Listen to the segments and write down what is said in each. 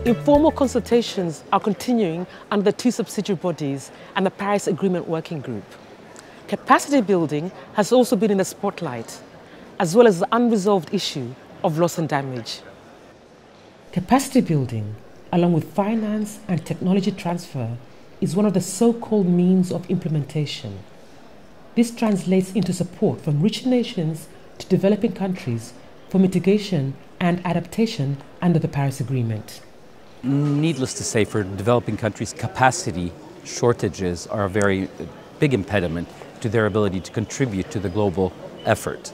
Informal consultations are continuing under the two subsidiary bodies and the Paris Agreement Working Group. Capacity building has also been in the spotlight, as well as the unresolved issue of loss and damage. Capacity building, along with finance and technology transfer, is one of the so-called means of implementation. This translates into support from rich nations to developing countries for mitigation and adaptation under the Paris Agreement. Needless to say, for developing countries, capacity shortages are a very big impediment to their ability to contribute to the global effort.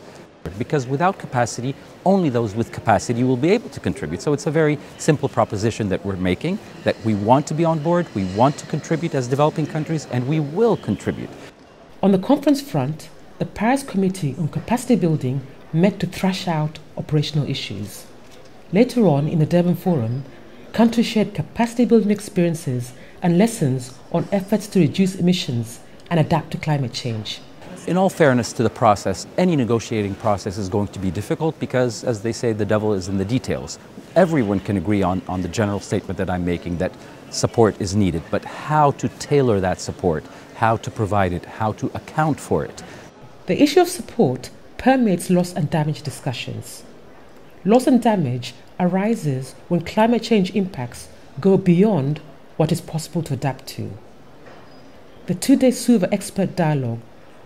Because without capacity, only those with capacity will be able to contribute. So it's a very simple proposition that we're making, that we want to be on board, we want to contribute as developing countries, and we will contribute. On the conference front, the Paris Committee on Capacity Building met to thrash out operational issues. Later on in the Durban Forum, countries shared capacity building experiences and lessons on efforts to reduce emissions and adapt to climate change. In all fairness to the process, any negotiating process is going to be difficult because, as they say, the devil is in the details. Everyone can agree on the general statement that I'm making, that support is needed, but how to tailor that support, how to provide it, how to account for it. The issue of support permeates loss and damage discussions. Loss and damage arises when climate change impacts go beyond what is possible to adapt to. The two-day SUVA expert dialogue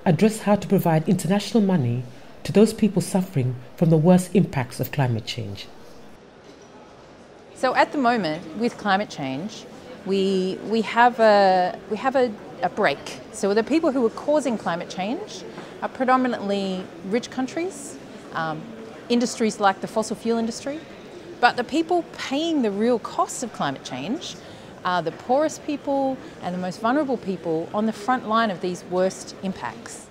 addressed how to provide international money to those people suffering from the worst impacts of climate change. So at the moment, with climate change, we have a break. So the people who are causing climate change are predominantly rich countries, industries like the fossil fuel industry, but the people paying the real costs of climate change are the poorest people and the most vulnerable people on the front line of these worst impacts.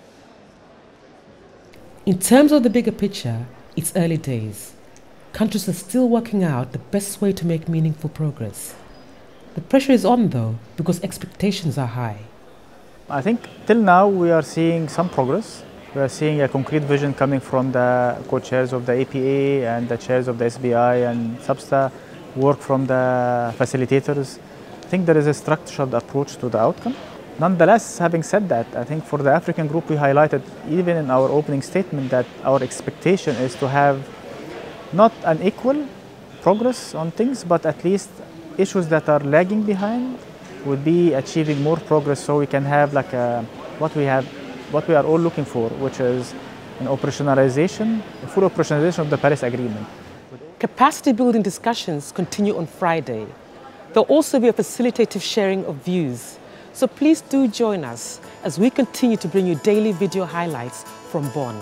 In terms of the bigger picture, it's early days. Countries are still working out the best way to make meaningful progress. The pressure is on though, because expectations are high. I think till now we are seeing some progress. We are seeing a concrete vision coming from the co-chairs of the APA and the chairs of the SBI and SBSTA, work from the facilitators. I think there is a structured approach to the outcome. Nonetheless, having said that, I think for the African group we highlighted even in our opening statement that our expectation is to have not an equal progress on things, but at least issues that are lagging behind would be achieving more progress, so we can have like what we are all looking for, which is an operationalization, a full operationalization of the Paris Agreement. Capacity building discussions continue on Friday. There'll also be a facilitative sharing of views. So please do join us as we continue to bring you daily video highlights from Bonn.